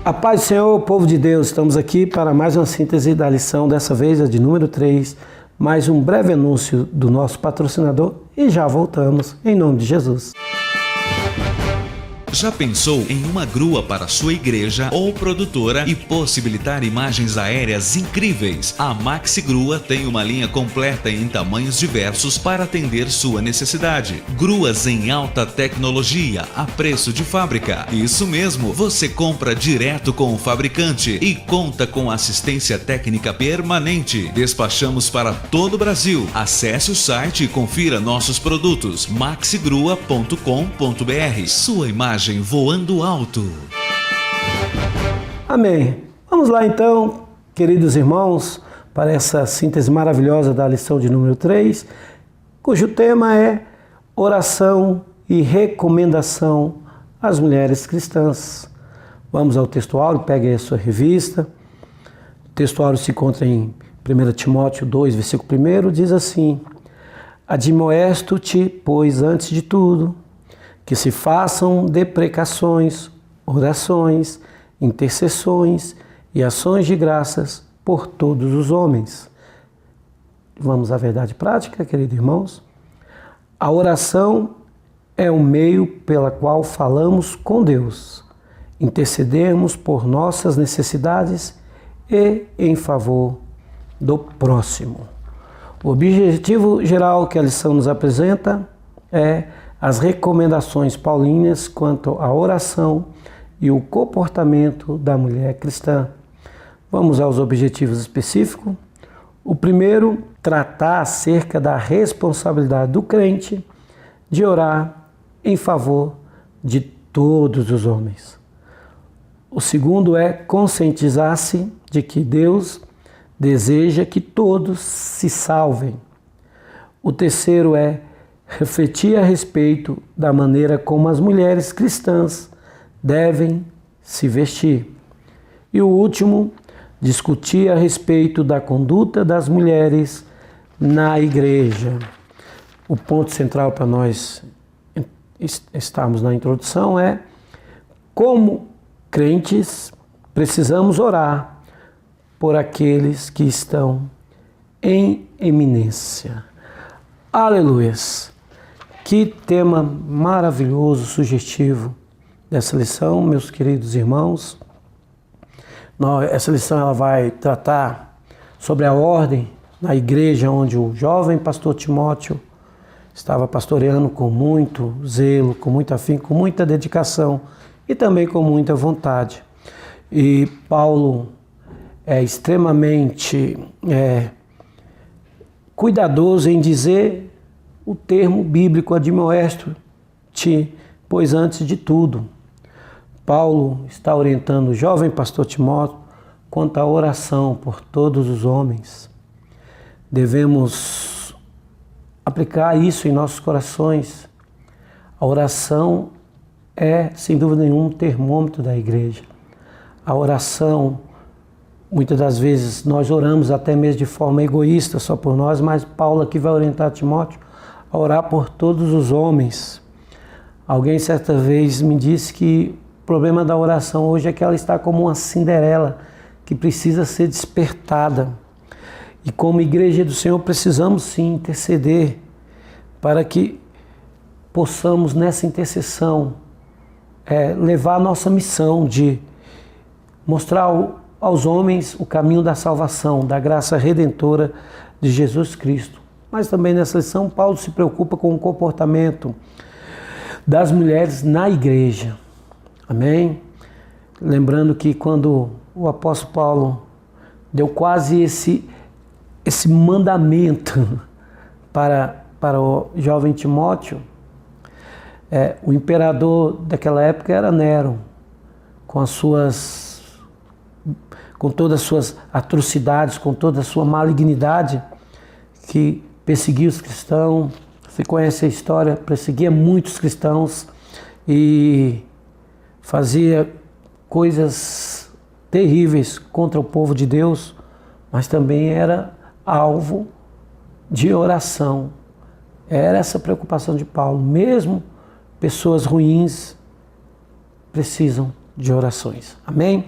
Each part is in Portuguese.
A paz do Senhor, povo de Deus, estamos aqui para mais uma síntese da lição, dessa vez a de número 3, mais um breve anúncio do nosso patrocinador e já voltamos, em nome de Jesus. Já pensou em uma grua para sua igreja ou produtora e possibilitar imagens aéreas incríveis? A Maxi Grua tem uma linha completa em tamanhos diversos para atender sua necessidade. Gruas em alta tecnologia a preço de fábrica. Isso mesmo, você compra direto com o fabricante e conta com assistência técnica permanente. Despachamos para todo o Brasil. Acesse o site e confira nossos produtos maxigrua.com.br. Sua imagem voando alto. Amém. Vamos lá então, queridos irmãos, para essa síntese maravilhosa da lição de número 3, cujo tema é oração e recomendação às mulheres cristãs. Vamos ao textuário, pegue aí a sua revista. O textuário se encontra em 1 Timóteo 2, versículo 1, diz assim: Admoesto-te, pois, antes de tudo, que se façam deprecações, orações, intercessões e ações de graças por todos os homens. Vamos à verdade prática, queridos irmãos? A oração é o meio pela qual falamos com Deus, intercedemos por nossas necessidades e em favor do próximo. O objetivo geral que a lição nos apresenta é as recomendações paulinas quanto à oração e o comportamento da mulher cristã. Vamos aos objetivos específicos. O primeiro, tratar acerca da responsabilidade do crente de orar em favor de todos os homens. O segundo é conscientizar-se de que Deus deseja que todos se salvem. O terceiro é refletir a respeito da maneira como as mulheres cristãs devem se vestir. E o último, discutir a respeito da conduta das mulheres na igreja. O ponto central para nós estarmos na introdução é como crentes precisamos orar por aqueles que estão em eminência. Aleluias! Que tema maravilhoso, sugestivo dessa lição, meus queridos irmãos. Essa lição ela vai tratar sobre a ordem na igreja onde o jovem pastor Timóteo estava pastoreando com muito zelo, com muito afinco, com muita dedicação e também com muita vontade. E Paulo é extremamente cuidadoso em dizer o termo bíblico admoesto-te, pois antes de tudo. Paulo está orientando o jovem pastor Timóteo quanto à oração por todos os homens. Devemos aplicar isso em nossos corações. A oração é, sem dúvida nenhuma, um termômetro da igreja. A oração, muitas das vezes, nós oramos até mesmo de forma egoísta, só por nós, mas Paulo aqui vai orientar Timóteo a orar por todos os homens. Alguém certa vez me disse que o problema da oração hoje é que ela está como uma Cinderela que precisa ser despertada. E como igreja do Senhor precisamos sim interceder para que possamos nessa intercessão levar a nossa missão de mostrar aos homens o caminho da salvação, da graça redentora de Jesus Cristo. Mas também nessa lição, Paulo se preocupa com o comportamento das mulheres na igreja. Amém? Lembrando que quando o apóstolo Paulo deu quase esse mandamento para o jovem Timóteo, o imperador daquela época era Nero, com todas as suas atrocidades, com toda a sua malignidade, que perseguia os cristãos. Você conhece a história, perseguia muitos cristãos e fazia coisas terríveis contra o povo de Deus, mas também era alvo de oração. Era essa preocupação de Paulo. Mesmo pessoas ruins precisam de orações. Amém?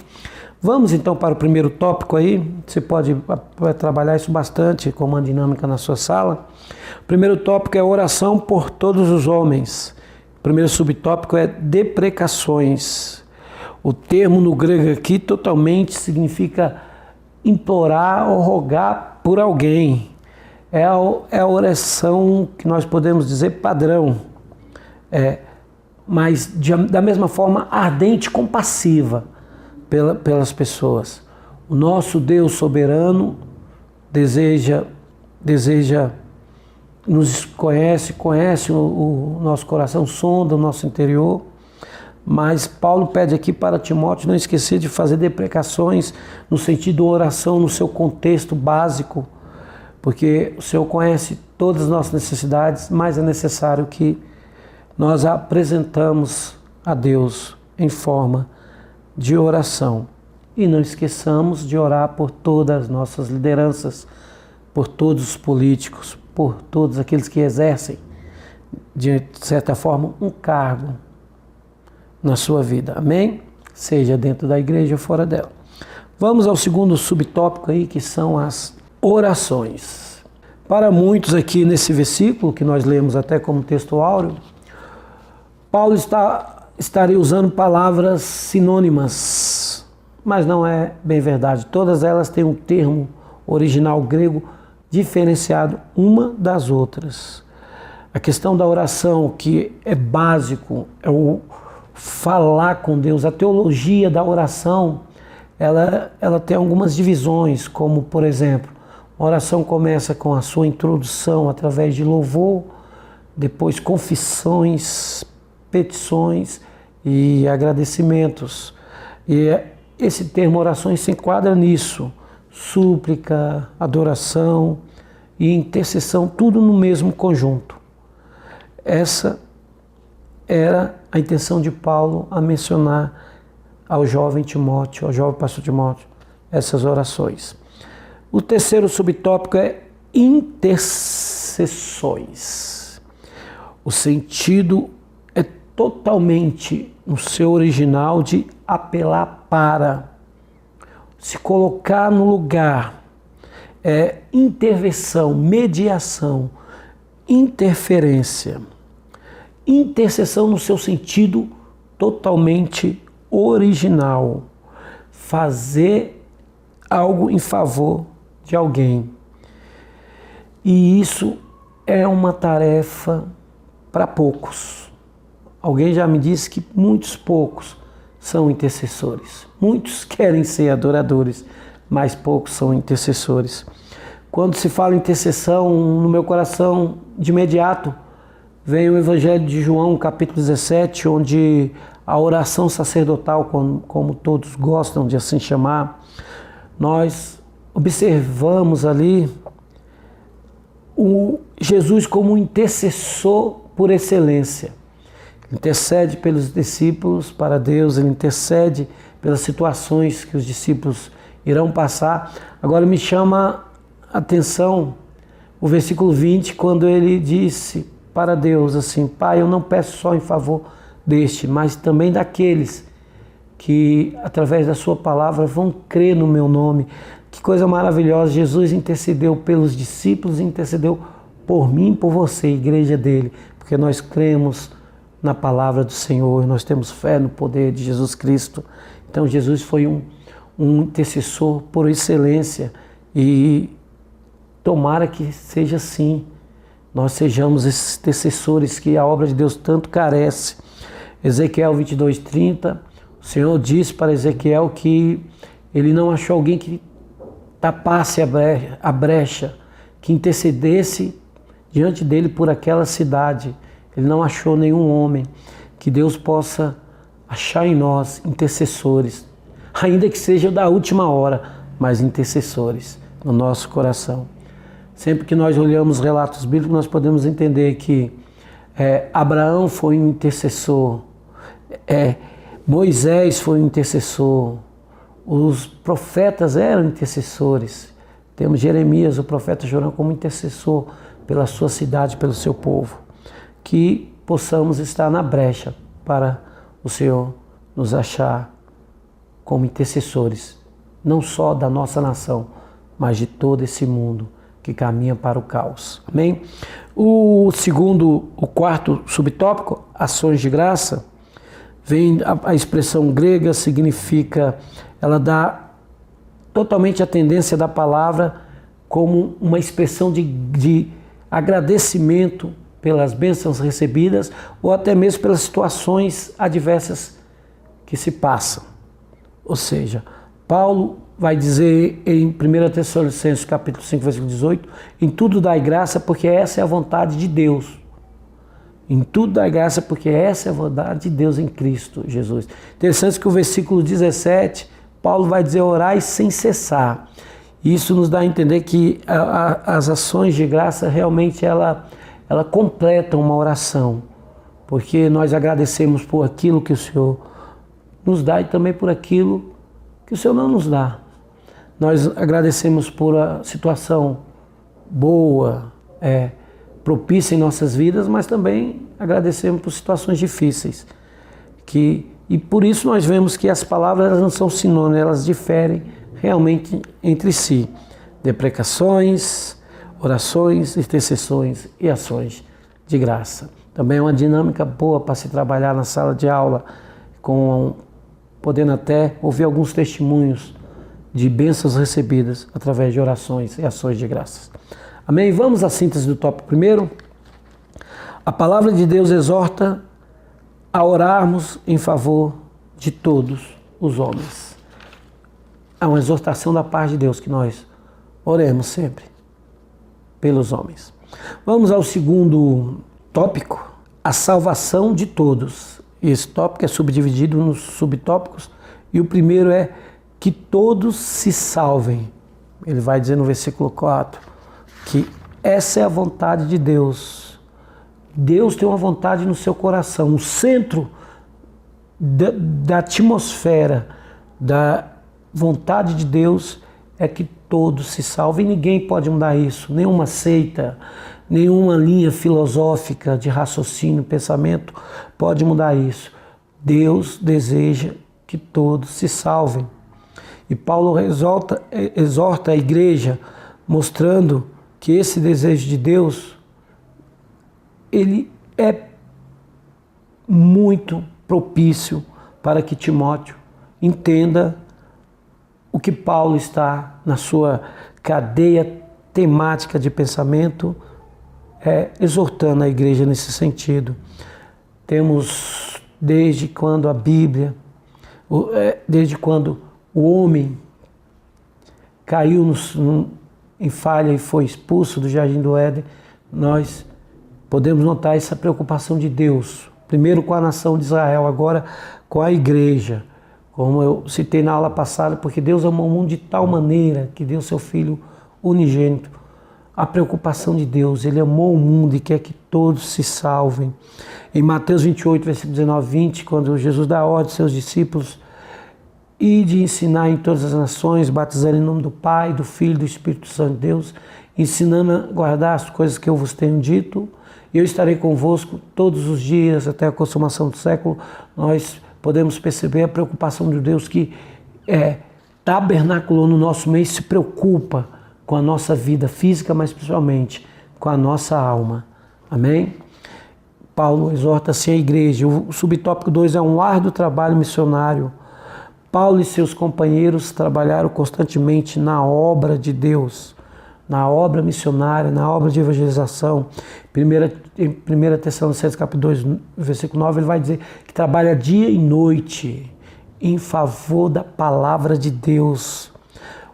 Vamos então para o primeiro tópico aí. Você vai trabalhar isso bastante como uma dinâmica na sua sala. O primeiro tópico é oração por todos os homens. O primeiro subtópico é deprecações. O termo no grego aqui totalmente significa implorar ou rogar por alguém. É a oração que nós podemos dizer padrão, mas da mesma forma ardente e compassiva pelas pessoas. O nosso Deus soberano deseja nos conhece o nosso coração, sonda o nosso interior, mas Paulo pede aqui para Timóteo não esquecer de fazer deprecações no sentido de oração, no seu contexto básico, porque o Senhor conhece todas as nossas necessidades, mas é necessário que nós apresentamos a Deus em forma de oração. E não esqueçamos de orar por todas as nossas lideranças, por todos os políticos, por todos aqueles que exercem, de certa forma, um cargo na sua vida. Amém? Seja dentro da igreja ou fora dela. Vamos ao segundo subtópico aí, que são as orações. Para muitos aqui nesse versículo, que nós lemos até como texto áureo, Paulo estaria usando palavras sinônimas, mas não é bem verdade. Todas elas têm um termo original grego diferenciado uma das outras. A questão da oração, que é básico, é o falar com Deus. A teologia da oração, ela tem algumas divisões, como, por exemplo, a oração começa com a sua introdução através de louvor, depois confissões, petições e agradecimentos. E esse termo orações se enquadra nisso. Súplica, adoração e intercessão, tudo no mesmo conjunto. Essa era a intenção de Paulo a mencionar ao jovem Timóteo, ao jovem pastor Timóteo, essas orações. O terceiro subtópico é intercessões. O sentido é totalmente no seu original de apelar para, se colocar no lugar, intervenção, mediação, interferência. Intercessão no seu sentido totalmente original. Fazer algo em favor de alguém. E isso é uma tarefa para poucos. Alguém já me disse que muitos poucos são intercessores. Muitos querem ser adoradores, mas poucos são intercessores. Quando se fala em intercessão, no meu coração, de imediato, vem o Evangelho de João, capítulo 17, onde a oração sacerdotal, como todos gostam de assim chamar, nós observamos ali o Jesus como um intercessor por excelência. Ele intercede pelos discípulos para Deus, ele intercede pelas situações que os discípulos irão passar. Agora me chama a atenção o versículo 20, quando ele disse para Deus assim: Pai, eu não peço só em favor deste, mas também daqueles que através da sua palavra vão crer no meu nome. Que coisa maravilhosa, Jesus intercedeu pelos discípulos, intercedeu por mim, por você, igreja dele, porque nós cremos na palavra do Senhor, nós temos fé no poder de Jesus Cristo. Então Jesus foi um intercessor por excelência e tomara que seja assim. Nós sejamos esses intercessores que a obra de Deus tanto carece. Ezequiel 22:30, o Senhor disse para Ezequiel que ele não achou alguém que tapasse a brecha, que intercedesse diante dele por aquela cidade. Ele não achou nenhum homem. Que Deus possa achar em nós intercessores, ainda que seja da última hora, mas intercessores no nosso coração. Sempre que nós olhamos relatos bíblicos, nós podemos entender que Abraão foi um intercessor, Moisés foi um intercessor, os profetas eram intercessores. Temos Jeremias, o profeta Jorão, como intercessor pela sua cidade, pelo seu povo. Que possamos estar na brecha para o Senhor nos achar como intercessores, não só da nossa nação, mas de todo esse mundo que caminha para o caos. Amém? O quarto subtópico, ações de graça, vem a expressão grega, significa, ela dá totalmente a tendência da palavra como uma expressão de agradecimento pelas bênçãos recebidas ou até mesmo pelas situações adversas que se passam. Ou seja, Paulo vai dizer em 1 Tessalonicenses capítulo 5, versículo 18, em tudo dai graça porque essa é a vontade de Deus. Em tudo dai graça porque essa é a vontade de Deus em Cristo Jesus. Interessante que o versículo 17, Paulo vai dizer orai sem cessar. Isso nos dá a entender que as ações de graça realmente ela completam uma oração. Porque nós agradecemos por aquilo que o Senhor nos dá e também por aquilo que o Senhor não nos dá. Nós agradecemos por a situação boa, propícia em nossas vidas, mas também agradecemos por situações difíceis. E por isso nós vemos que as palavras elas não são sinônimos, elas diferem realmente entre si. Deprecações, orações, intercessões e ações de graça. Também é uma dinâmica boa para se trabalhar na sala de aula, podendo até ouvir alguns testemunhos de bênçãos recebidas através de orações e ações de graças. Amém? Vamos à síntese do tópico primeiro. A palavra de Deus exorta a orarmos em favor de todos os homens. É uma exortação da parte de Deus que nós oremos sempre pelos homens. Vamos ao segundo tópico, a salvação de todos. Esse tópico é subdividido nos subtópicos e o primeiro é que todos se salvem. Ele vai dizer no versículo 4 que essa é a vontade de Deus. Deus tem uma vontade no seu coração. O centro da atmosfera da vontade de Deus é que todos se salvem. Ninguém pode mudar isso. Nenhuma seita, nenhuma linha filosófica de raciocínio, pensamento pode mudar isso. Deus deseja que todos se salvem. E Paulo exorta a igreja, mostrando que esse desejo de Deus, ele é muito propício para que Timóteo entenda o que Paulo está na sua cadeia temática de pensamento, exortando a igreja nesse sentido. Temos desde quando a Bíblia, desde quando o homem caiu em falha e foi expulso do Jardim do Éden, nós podemos notar essa preocupação de Deus, primeiro com a nação de Israel, agora com a igreja, como eu citei na aula passada, porque Deus amou o mundo de tal maneira que deu seu Filho unigênito. A preocupação de Deus, Ele amou o mundo e quer que todos se salvem. Em Mateus 28, versículo 19 e 20, quando Jesus dá ordem aos seus discípulos, e de ensinar em todas as nações, batizando em nome do Pai, do Filho e do Espírito Santo de Deus, ensinando a guardar as coisas que eu vos tenho dito, e eu estarei convosco todos os dias até a consumação do século. Nós podemos perceber a preocupação de Deus que tabernaculou no nosso meio e se preocupa com a nossa vida física, mas principalmente com a nossa alma. Amém? Paulo exorta assim a igreja. O subtópico 2 é um árduo trabalho missionário. Paulo e seus companheiros trabalharam constantemente na obra de Deus, na obra missionária, na obra de evangelização. Em 1 Tessalonicenses capítulo 2, versículo 9, ele vai dizer que trabalha dia e noite em favor da palavra de Deus.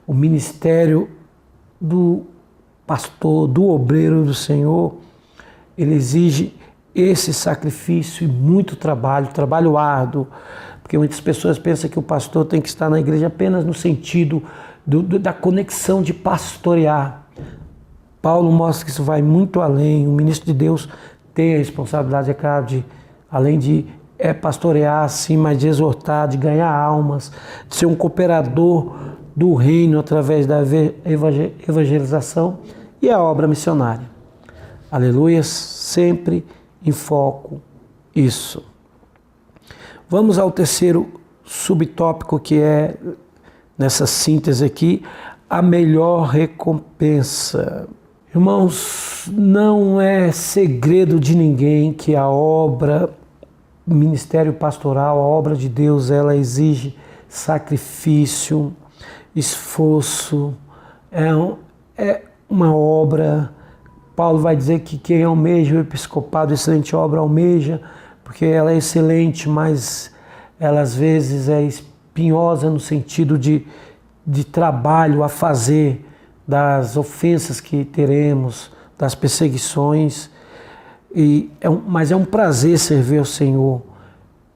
O ministério do pastor, do obreiro do Senhor, ele exige esse sacrifício e muito trabalho árduo. Porque muitas pessoas pensam que o pastor tem que estar na igreja apenas no sentido da conexão de pastorear. Paulo mostra que isso vai muito além. O ministro de Deus tem a responsabilidade, é claro, além de pastorear, sim, mas de exortar, de ganhar almas, de ser um cooperador do reino através da evangelização e a obra missionária. Aleluia, sempre em foco isso. Vamos ao terceiro subtópico que é, nessa síntese aqui, a melhor recompensa. Irmãos, não é segredo de ninguém que a obra, ministério pastoral, a obra de Deus, ela exige sacrifício, esforço, é uma obra. Paulo vai dizer que quem almeja o episcopado, excelente obra almeja, porque ela é excelente, mas ela às vezes é espinhosa no sentido de trabalho a fazer, das ofensas que teremos, das perseguições, mas é um prazer servir ao Senhor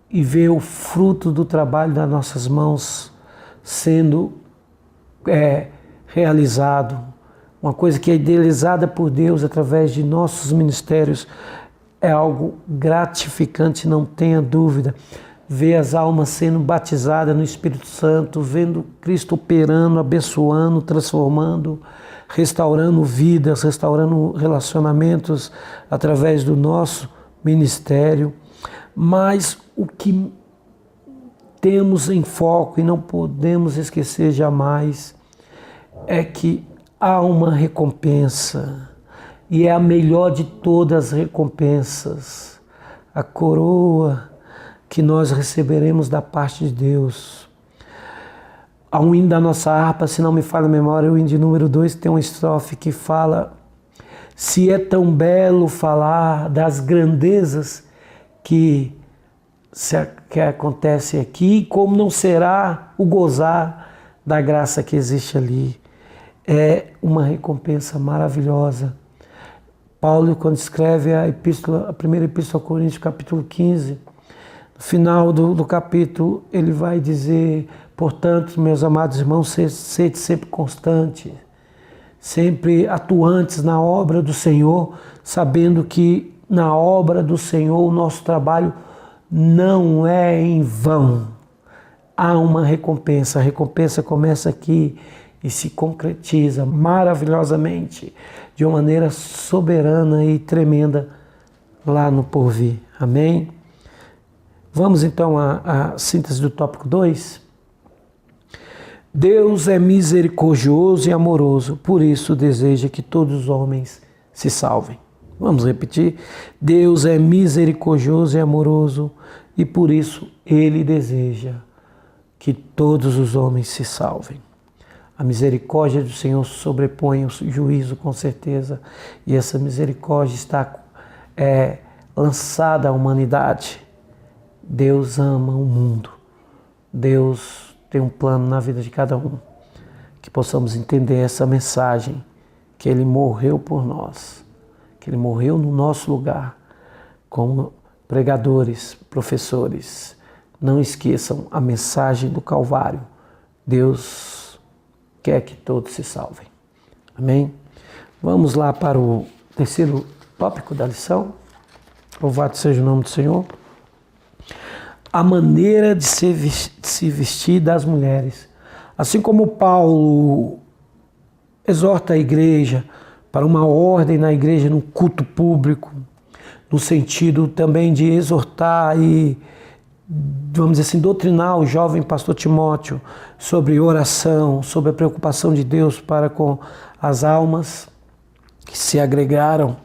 e ver o fruto do trabalho das nossas mãos sendo realizado, uma coisa que é idealizada por Deus através de nossos ministérios, é algo gratificante, não tenha dúvida. Ver as almas sendo batizadas no Espírito Santo, vendo Cristo operando, abençoando, transformando, restaurando vidas, restaurando relacionamentos através do nosso ministério. Mas o que temos em foco e não podemos esquecer jamais é que há uma recompensa, e é a melhor de todas as recompensas, a coroa que nós receberemos da parte de Deus. Há um hino da nossa harpa, se não me falha a memória, o hino de número 2, tem uma estrofe que fala: se é tão belo falar das grandezas que acontecem aqui, como não será o gozar da graça que existe ali. É uma recompensa maravilhosa. Paulo, quando escreve a primeira epístola aos Coríntios, capítulo 15, no final do capítulo, ele vai dizer: portanto, meus amados irmãos, sede sempre constantes, sempre atuantes na obra do Senhor, sabendo que na obra do Senhor o nosso trabalho não é em vão. Há uma recompensa, a recompensa começa aqui e se concretiza maravilhosamente, de uma maneira soberana e tremenda lá no porvir. Amém? Vamos então à síntese do tópico 2. Deus é misericordioso e amoroso, por isso deseja que todos os homens se salvem. Vamos repetir? Deus é misericordioso e amoroso, e por isso Ele deseja que todos os homens se salvem. A misericórdia do Senhor sobrepõe o juízo, com certeza, e essa misericórdia está lançada à humanidade. Deus ama o mundo. Deus tem um plano na vida de cada um. Que possamos entender essa mensagem, que Ele morreu por nós, que Ele morreu no nosso lugar, como pregadores, professores. Não esqueçam a mensagem do Calvário. Deus quer que todos se salvem. Amém? Vamos lá para o terceiro tópico da lição. Louvado seja o nome do Senhor. A maneira de se vestir das mulheres. Assim como Paulo exorta a igreja para uma ordem na igreja no culto público, no sentido também de exortar e, vamos dizer assim, doutrinar o jovem pastor Timóteo sobre oração, sobre a preocupação de Deus para com as almas que se agregaram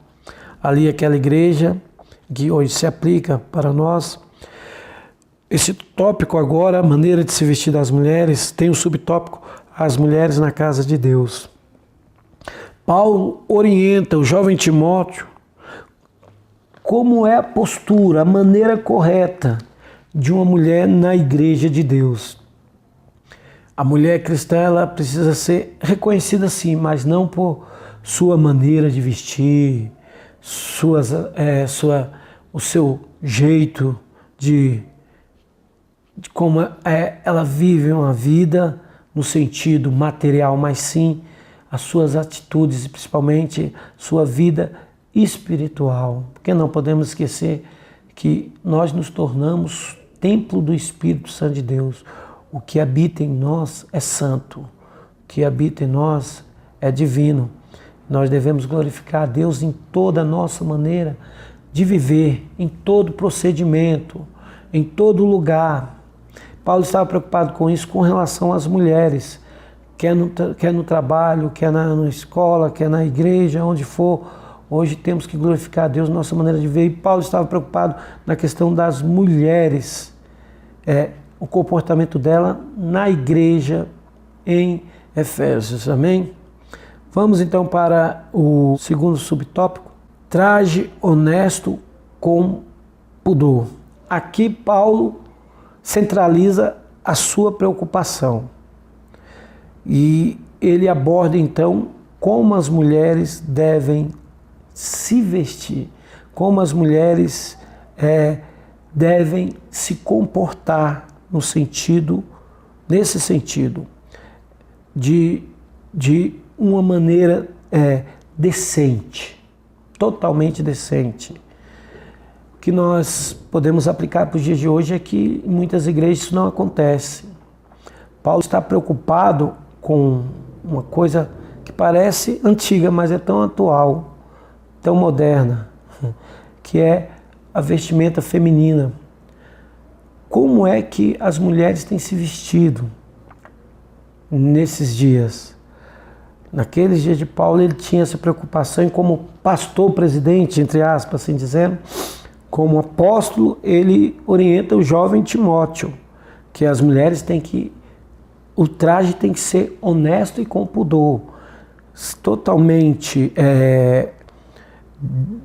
ali àquela igreja, que hoje se aplica para nós. Esse tópico agora, a maneira de se vestir das mulheres, tem o subtópico as mulheres na casa de Deus. Paulo orienta o jovem Timóteo como é a postura, a maneira correta de uma mulher na igreja de Deus. A mulher cristã, ela precisa ser reconhecida sim, mas não por sua maneira de vestir, o seu jeito de como ela vive uma vida no sentido material, mas sim as suas atitudes e principalmente sua vida espiritual. Porque não podemos esquecer que nós nos tornamos templo do Espírito Santo de Deus. O que habita em nós é santo, o que habita em nós é divino. Nós devemos glorificar a Deus em toda a nossa maneira de viver, em todo procedimento, em todo lugar. Paulo estava preocupado com isso com relação às mulheres, quer no trabalho, quer na escola, quer na igreja, onde for. Hoje temos que glorificar a Deus, nossa maneira de ver. E Paulo estava preocupado na questão das mulheres, o comportamento dela na igreja em Efésios, amém? Vamos então para o segundo subtópico, traje honesto com pudor. Aqui Paulo centraliza a sua preocupação e ele aborda então como as mulheres devem se vestir, como as mulheres devem se comportar nesse sentido de uma maneira decente, totalmente decente. O que nós podemos aplicar para os dias de hoje é que em muitas igrejas isso não acontece. Paulo está preocupado com uma coisa que parece antiga, mas é tão atual, tão moderna, que é a vestimenta feminina. Como é que as mulheres têm se vestido nesses dias? Naqueles dias de Paulo, ele tinha essa preocupação, e como pastor presidente, entre aspas, assim dizendo, como apóstolo, ele orienta o jovem Timóteo, que as mulheres o traje tem que ser honesto e com pudor, totalmente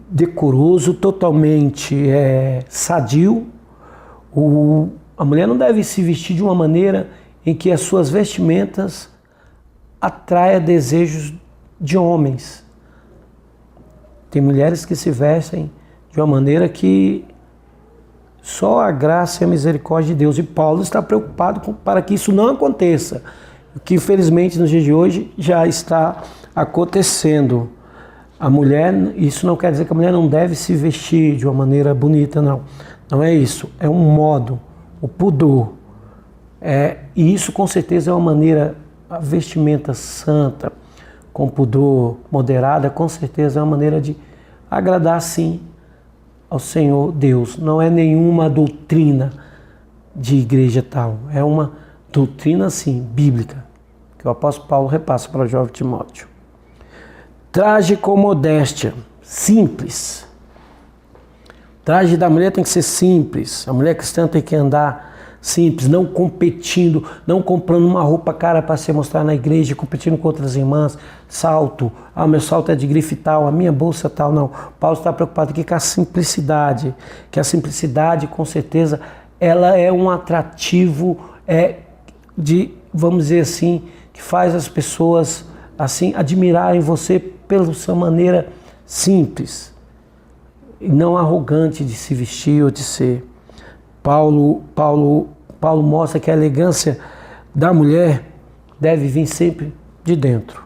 decoroso, totalmente sadio. A mulher não deve se vestir de uma maneira em que as suas vestimentas atraia desejos de homens. Tem mulheres que se vestem de uma maneira que só a graça e a misericórdia de Deus. E Paulo está preocupado para que isso não aconteça, o que infelizmente nos dias de hoje já está acontecendo. A mulher, isso não quer dizer que a mulher não deve se vestir de uma maneira bonita, não. Não é isso, é um modo, o pudor. E isso com certeza é uma maneira, a vestimenta santa, com pudor, moderada, com certeza é uma maneira de agradar sim ao Senhor Deus. Não é nenhuma doutrina de igreja tal, é uma doutrina sim, bíblica, que o apóstolo Paulo repassa para o jovem Timóteo. Traje com modéstia, simples. Traje da mulher tem que ser simples. A mulher cristã tem que andar simples, não competindo, não comprando uma roupa cara para se mostrar na igreja, competindo com outras irmãs, salto, meu salto é de grife tal, a minha bolsa tal, não. Paulo está preocupado aqui com a simplicidade, que a simplicidade, com certeza, ela é um atrativo vamos dizer assim, que faz as pessoas assim admirarem você pela sua maneira simples, e não arrogante de se vestir ou de ser. Paulo mostra que a elegância da mulher deve vir sempre de dentro,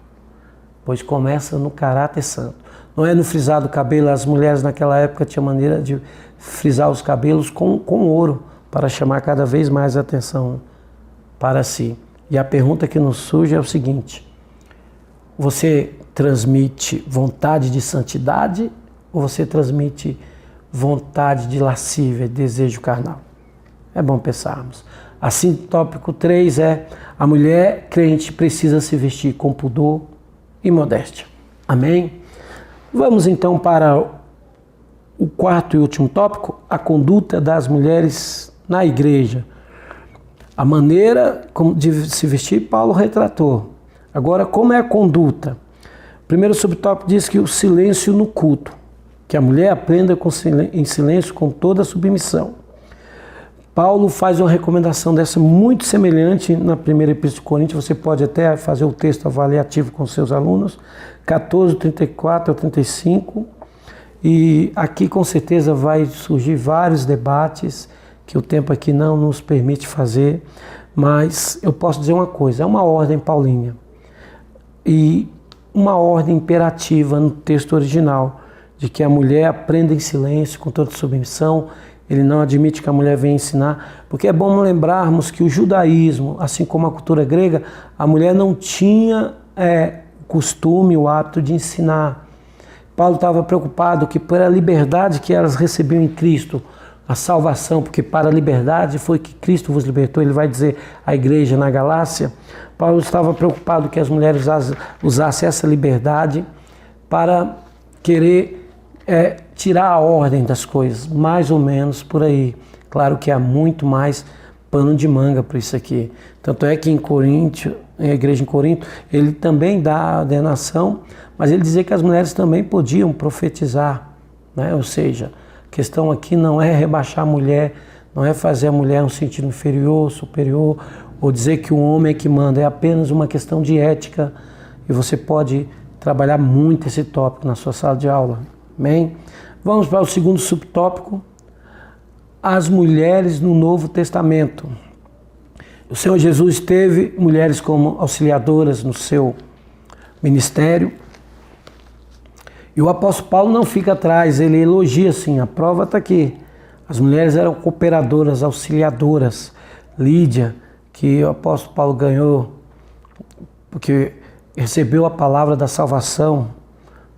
pois começa no caráter santo. Não é no frisar do cabelo. As mulheres naquela época tinham maneira de frisar os cabelos com ouro, para chamar cada vez mais atenção para si. E a pergunta que nos surge é o seguinte: você transmite vontade de santidade ou você transmite vontade de lascívia, desejo carnal? É bom pensarmos. Assim, tópico 3 a mulher crente precisa se vestir com pudor e modéstia. Amém? Vamos então para o quarto e último tópico, a conduta das mulheres na igreja. A maneira de se vestir, Paulo retratou. Agora, como é a conduta? O primeiro subtópico diz que o silêncio no culto, que a mulher aprenda em silêncio com toda a submissão. Paulo faz uma recomendação dessa muito semelhante na primeira epístola de Coríntios. Você pode até fazer o texto avaliativo com seus alunos, 14, 34 a 35. E aqui com certeza vai surgir vários debates que o tempo aqui não nos permite fazer, mas eu posso dizer uma coisa: é uma ordem paulina e uma ordem imperativa no texto original, de que a mulher aprenda em silêncio com toda submissão. Ele não admite que a mulher venha ensinar, porque é bom lembrarmos que o judaísmo, assim como a cultura grega, a mulher não tinha o costume, o hábito de ensinar. Paulo estava preocupado que pela liberdade que elas recebiam em Cristo, a salvação, porque para a liberdade foi que Cristo vos libertou, ele vai dizer à igreja na Galácia. Paulo estava preocupado que as mulheres usassem essa liberdade para querer tirar a ordem das coisas, mais ou menos por aí. Claro que há muito mais pano de manga para isso aqui. Tanto é que em Corinto, a igreja em Corinto, ele também dá a ordenação, mas ele dizia que as mulheres também podiam profetizar, né? Ou seja, a questão aqui não é rebaixar a mulher, não é fazer a mulher um sentido inferior, superior, ou dizer que o homem é que manda, é apenas uma questão de ética, e você pode trabalhar muito esse tópico na sua sala de aula. Amém? Vamos para o segundo subtópico, as mulheres no Novo Testamento. O Senhor Jesus teve mulheres como auxiliadoras no seu ministério, e o apóstolo Paulo não fica atrás, ele elogia assim, a prova está aqui. As mulheres eram cooperadoras, auxiliadoras. Lídia, que o apóstolo Paulo ganhou, porque recebeu a palavra da salvação,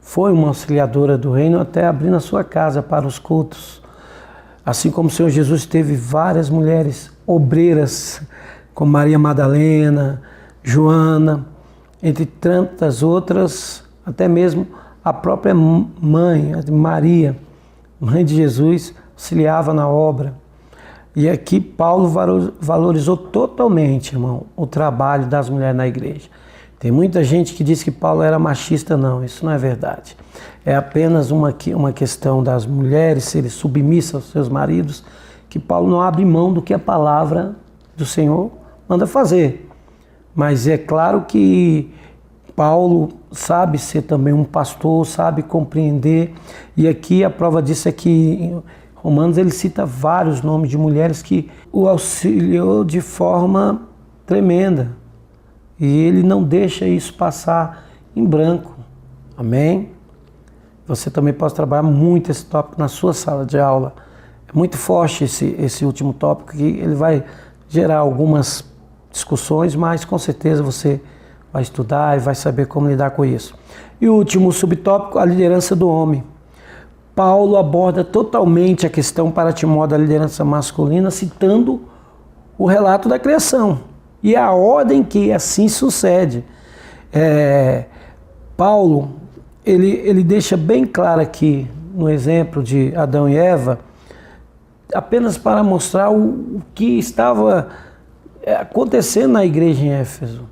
foi uma auxiliadora do reino, até abrindo a sua casa para os cultos. Assim como o Senhor Jesus teve várias mulheres obreiras, como Maria Madalena, Joana, entre tantas outras, até mesmo a própria mãe, Maria, mãe de Jesus, auxiliava na obra. E aqui Paulo valorizou totalmente, irmão, o trabalho das mulheres na igreja. Tem muita gente que diz que Paulo era machista, não, isso não é verdade. É apenas uma questão das mulheres serem submissas aos seus maridos, que Paulo não abre mão do que a palavra do Senhor manda fazer. Mas é claro que Paulo sabe ser também um pastor, sabe compreender, e aqui a prova disso é que em Romanos ele cita vários nomes de mulheres que o auxiliou de forma tremenda, e ele não deixa isso passar em branco. Amém? Você também pode trabalhar muito esse tópico na sua sala de aula. É muito forte esse último tópico, que ele vai gerar algumas discussões, mas com certeza você vai estudar e vai saber como lidar com isso. E o último subtópico, a liderança do homem. Paulo aborda totalmente a questão para Timóteo da liderança masculina, citando o relato da criação e a ordem que assim sucede. Paulo, ele deixa bem claro aqui, no exemplo de Adão e Eva, apenas para mostrar o que estava acontecendo na igreja em Éfeso.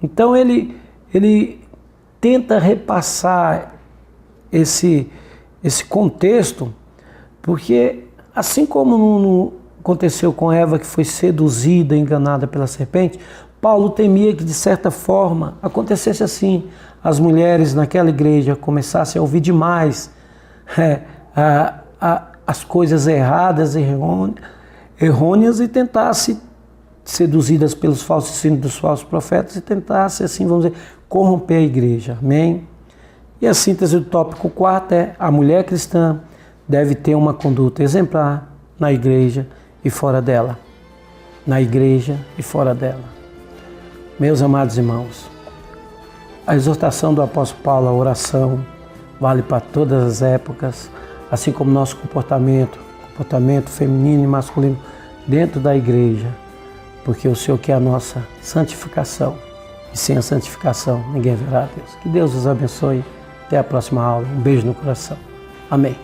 Então ele tenta repassar esse contexto, porque assim como aconteceu com Eva, que foi seduzida, enganada pela serpente, Paulo temia que de certa forma acontecesse assim, as mulheres naquela igreja começassem a ouvir demais as coisas erradas, errôneas, e tentassem, seduzidas pelos falsos ensinos dos falsos profetas, e tentassem, assim, vamos dizer, corromper a igreja. Amém? E a síntese do tópico 4 é: a mulher cristã deve ter uma conduta exemplar na igreja e fora dela. Na igreja e fora dela. Meus amados irmãos, a exortação do apóstolo Paulo, a oração, vale para todas as épocas, assim como nosso comportamento feminino e masculino dentro da igreja, porque o Senhor quer a nossa santificação, e sem a santificação ninguém verá a Deus. Que Deus os abençoe. Até a próxima aula. Um beijo no coração. Amém.